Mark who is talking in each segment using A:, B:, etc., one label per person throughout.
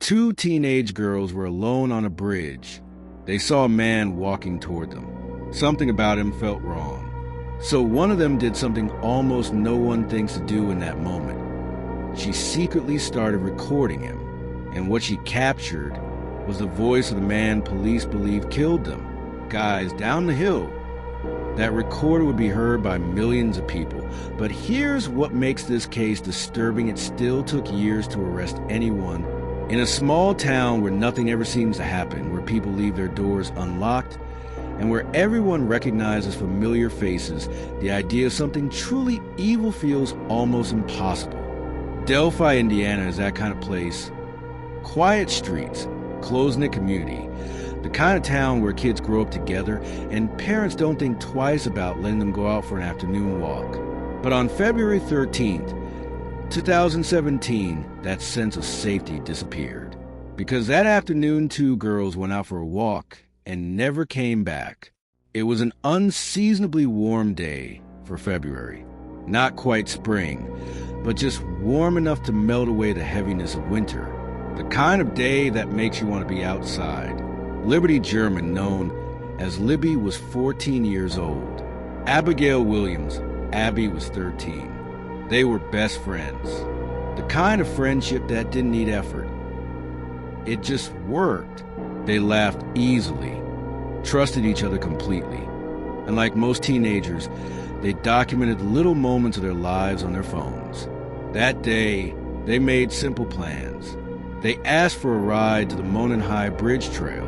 A: Two teenage girls were alone on a bridge. They saw a man walking toward them. Something about him felt wrong. So one of them did something almost no one thinks to do in that moment. She secretly started recording him, and what she captured was the voice of the man police believe killed them. Guys, down the hill. That recorder would be heard by millions of people. But here's what makes this case disturbing. It still took years to arrest anyone. In a small town where nothing ever seems to happen, where people leave their doors unlocked, and where everyone recognizes familiar faces, the idea of something truly evil feels almost impossible. Delphi, Indiana is that kind of place. Quiet streets, close-knit community, the kind of town where kids grow up together and parents don't think twice about letting them go out for an afternoon walk. But on February 13th, 2017, that sense of safety disappeared. Because that afternoon, two girls went out for a walk and never came back. It was an unseasonably warm day for February. Not quite spring, but just warm enough to melt away the heaviness of winter. The kind of day that makes you want to be outside. Liberty German, known as Libby, was 14 years old. Abigail Williams, Abby, was 13. They were best friends. The kind of friendship that didn't need effort. It just worked. They laughed easily, trusted each other completely. And like most teenagers, they documented little moments of their lives on their phones. That day, they made simple plans. They asked for a ride to the Monon High Bridge Trail,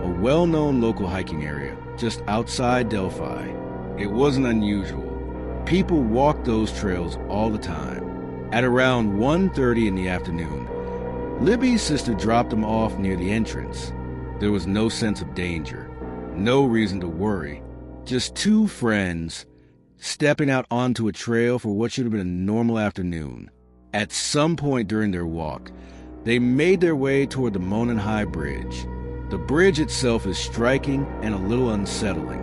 A: a well-known local hiking area just outside Delphi. It wasn't unusual. People walked those trails all the time. At around 1:30 in the afternoon, Libby's sister dropped them off near the entrance. There was no sense of danger, no reason to worry. Just two friends stepping out onto a trail for what should have been a normal afternoon. At some point during their walk, they made their way toward the Monon High Bridge. The bridge itself is striking and a little unsettling.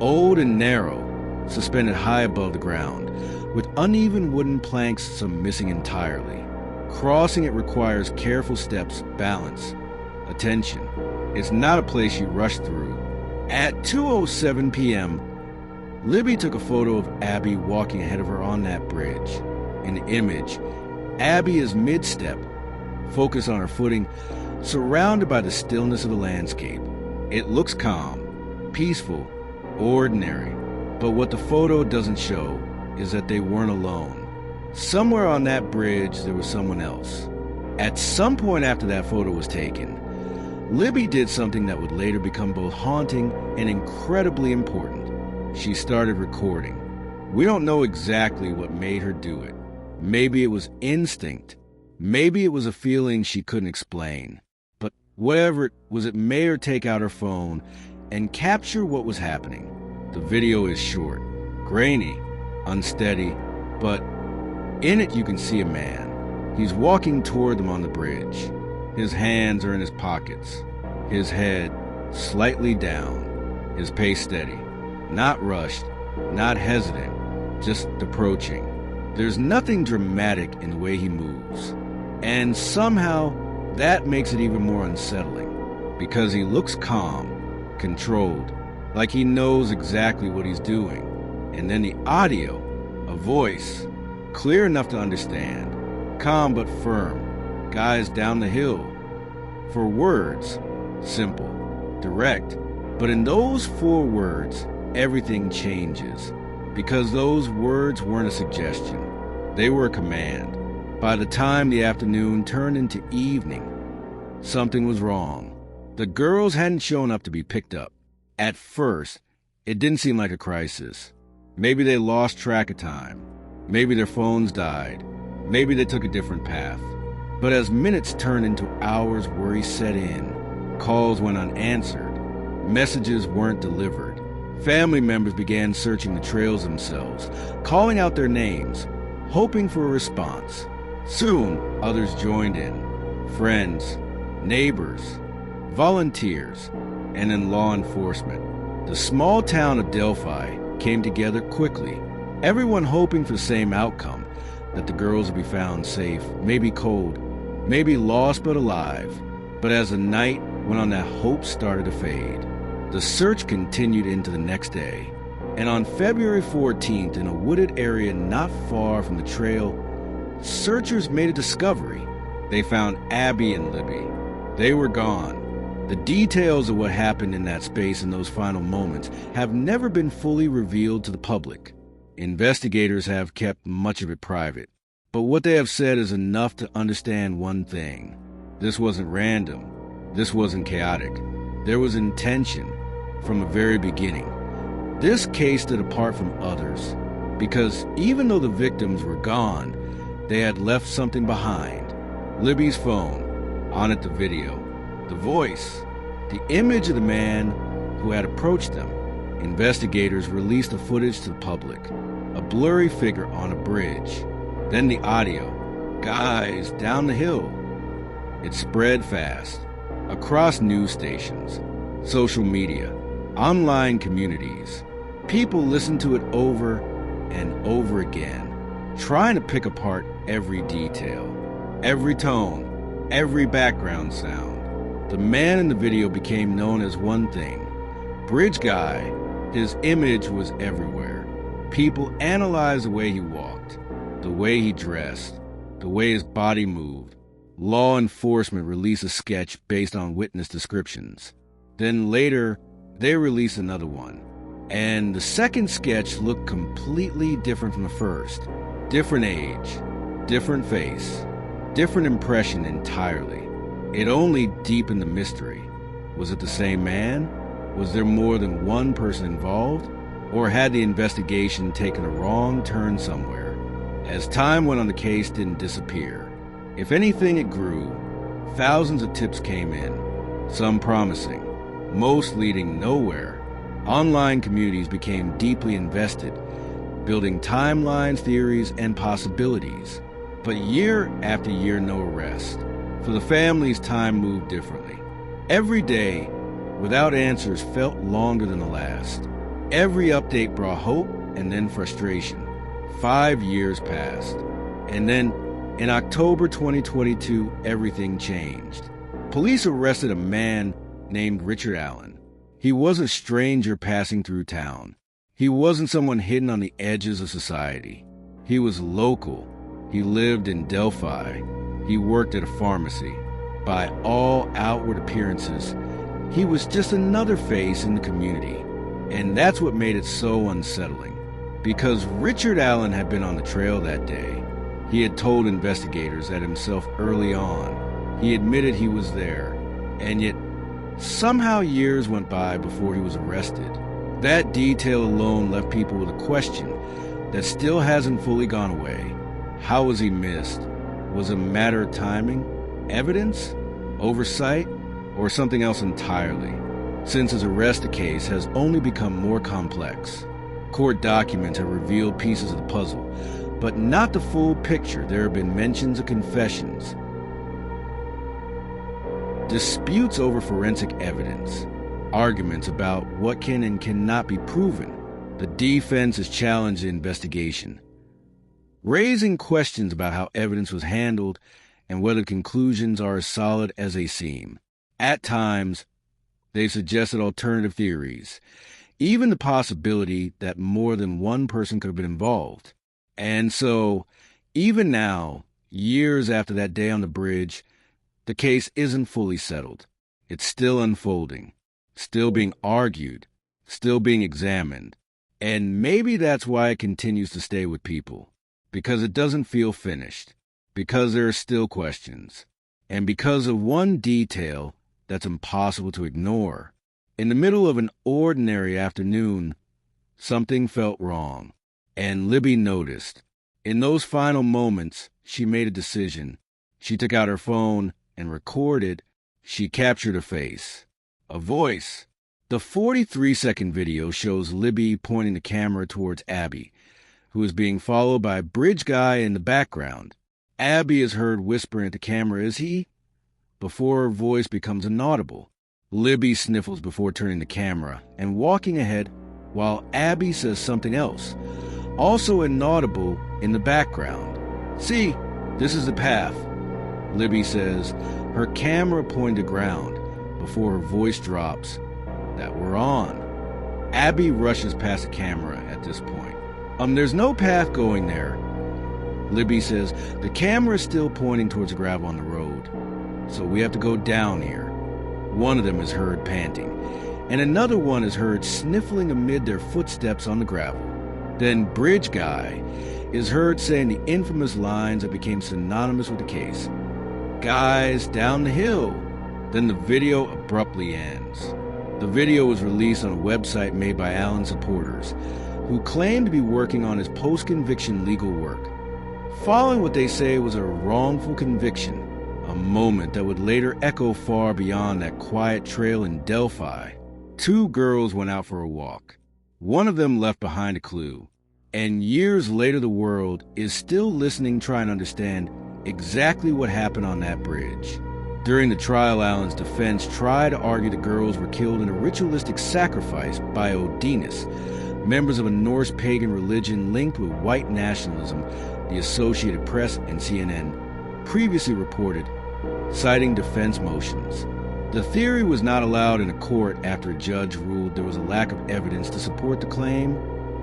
A: Old and narrow, suspended high above the ground, with uneven wooden planks, some missing entirely. Crossing it requires careful steps, balance, attention. It's not a place you rush through. At 2:07 p.m., Libby took a photo of Abby walking ahead of her on that bridge. In the image, Abby is mid-step, focused on her footing, surrounded by the stillness of the landscape. It looks calm, peaceful, ordinary. But what the photo doesn't show is that they weren't alone. Somewhere on that bridge, there was someone else. At some point after that photo was taken, Libby did something that would later become both haunting and incredibly important. She started recording. We don't know exactly what made her do it. Maybe it was instinct. Maybe it was a feeling she couldn't explain. But whatever it was, it made her take out her phone and capture what was happening. The video is short, grainy, unsteady, but in it you can see a man. He's walking toward them on the bridge. His hands are in his pockets, his head slightly down, his pace steady, not rushed, not hesitant, just approaching. There's nothing dramatic in the way he moves, and somehow that makes it even more unsettling, because he looks calm, controlled, like he knows exactly what he's doing. And then the audio, a voice, clear enough to understand, calm but firm, guys down the hill. For words, simple, direct, but in those 4 words, everything changes. Because those words weren't a suggestion, they were a command. By the time the afternoon turned into evening, something was wrong. The girls hadn't shown up to be picked up. At first, it didn't seem like a crisis. Maybe they lost track of time. Maybe their phones died. Maybe they took a different path. But as minutes turned into hours, worry set in. Calls went unanswered. Messages weren't delivered. Family members began searching the trails themselves, calling out their names, hoping for a response. Soon, others joined in. Friends, neighbors, volunteers, and then law enforcement. The small town of Delphi came together quickly, everyone hoping for the same outcome, that the girls would be found safe, maybe cold, maybe lost but alive. But as the night went on, that hope started to fade. The search continued into the next day, and on February 14th, in a wooded area not far from the trail, searchers made a discovery. They found Abby and Libby. They were gone. The details of what happened in that space in those final moments have never been fully revealed to the public. Investigators have kept much of it private, but what they have said is enough to understand one thing. This wasn't random. This wasn't chaotic. There was intention from the very beginning. This case stood apart from others because even though the victims were gone, they had left something behind. Libby's phone, on it the video, the voice, the image of the man who had approached them. Investigators released the footage to the public, a blurry figure on a bridge. Then the audio, "Guys, down the hill." It spread fast, across news stations, social media, online communities. People listened to it over and over again, trying to pick apart every detail, every tone, every background sound. The man in the video became known as one thing, Bridge Guy. His image was everywhere. People analyzed the way he walked, the way he dressed, the way his body moved. Law enforcement released a sketch based on witness descriptions. Then later, they released another one. And the second sketch looked completely different from the first. Different age, different face, different impression entirely. It only deepened the mystery. Was it the same man? Was there more than one person involved? Or had the investigation taken a wrong turn somewhere? As time went on, the case didn't disappear. If anything, it grew. Thousands of tips came in, some promising, most leading nowhere. Online communities became deeply invested, building timelines, theories, and possibilities. But year after year, no arrest. For the families, time moved differently. Every day, without answers, felt longer than the last. Every update brought hope and then frustration. 5 years passed. And then, in October 2022, everything changed. Police arrested a man named Richard Allen. He was a stranger passing through town. He wasn't someone hidden on the edges of society. He was local. He lived in Delphi. He worked at a pharmacy. By all outward appearances, he was just another face in the community. And that's what made it so unsettling. Because Richard Allen had been on the trail that day. He had told investigators that himself early on. He admitted he was there. And yet, somehow years went by before he was arrested. That detail alone left people with a question that still hasn't fully gone away. How was he missed? Was it a matter of timing, evidence, oversight, or something else entirely? Since his arrest, the case has only become more complex. Court documents have revealed pieces of the puzzle, but not the full picture. There have been mentions of confessions, disputes over forensic evidence, arguments about what can and cannot be proven. The defense has challenged the investigation, raising questions about how evidence was handled and whether conclusions are as solid as they seem. At times, they've suggested alternative theories, even the possibility that more than one person could have been involved. And so, even now, years after that day on the bridge, the case isn't fully settled. It's still unfolding, still being argued, still being examined. And maybe that's why it continues to stay with people. Because it doesn't feel finished, because there are still questions, and because of one detail that's impossible to ignore. In the middle of an ordinary afternoon, something felt wrong, and Libby noticed. In those final moments, she made a decision. She took out her phone and recorded. She captured a face, a voice. The 43-second video shows Libby pointing the camera towards Abby, who is being followed by a bridge guy in the background. Abby is heard whispering at the camera, "Is he?" before her voice becomes inaudible. Libby sniffles before turning the camera and walking ahead while Abby says something else, also inaudible in the background. "See, this is the path. Libby says her camera pointed to ground before her voice drops that we're on. Abby rushes past the camera at this point. There's no path going there. Libby says the camera is still pointing towards the gravel on the road, so we have to go down here. One of them is heard panting, and another one is heard sniffling amid their footsteps on the gravel. Then Bridge Guy is heard saying the infamous lines that became synonymous with the case. Guys, down the hill. Then the video abruptly ends. The video was released on a website made by Allen's supporters, who claimed to be working on his post-conviction legal work. Following what they say was a wrongful conviction, a moment that would later echo far beyond that quiet trail in Delphi, 2 girls went out for a walk. One of them left behind a clue, and years later the world is still listening, trying to understand exactly what happened on that bridge. During the trial, Allen's defense tried to argue the girls were killed in a ritualistic sacrifice by Odinus, members of a Norse pagan religion linked with white nationalism, the Associated Press and CNN previously reported, citing defense motions. The theory was not allowed in a court after a judge ruled there was a lack of evidence to support the claim.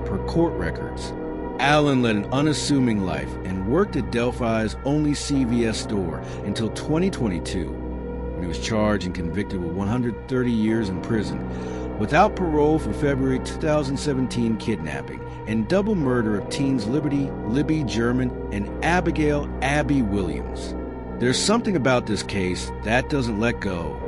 A: Per court records, Allen led an unassuming life and worked at Delphi's only CVS store until 2022, when he was charged and convicted with 130 years in prison, without parole for February 2017 kidnapping and double murder of teens Liberty, Libby German, and Abigail Abby Williams. There's something about this case that doesn't let go.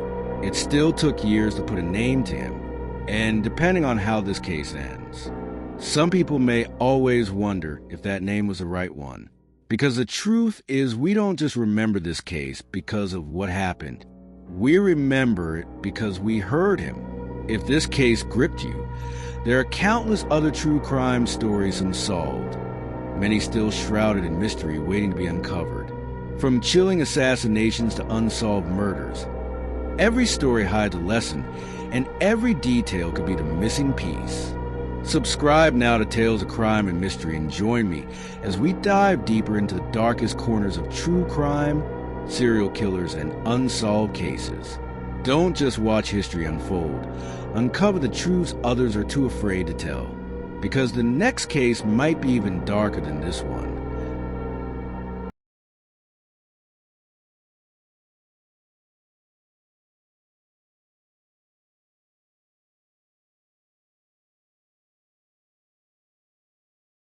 A: It still took years to put a name to him, and depending on how this case ends, some people may always wonder if that name was the right one. Because the truth is, we don't just remember this case because of what happened. We remember it because we heard him. If this case gripped you, there are countless other true crime stories unsolved, many still shrouded in mystery waiting to be uncovered. From chilling assassinations to unsolved murders, every story hides a lesson, and every detail could be the missing piece. Subscribe now to Tales of Crime and Mystery and join me as we dive deeper into the darkest corners of true crime, serial killers, and unsolved cases. Don't just watch history unfold. Uncover the truths others are too afraid to tell. Because the next case might be even darker than this one.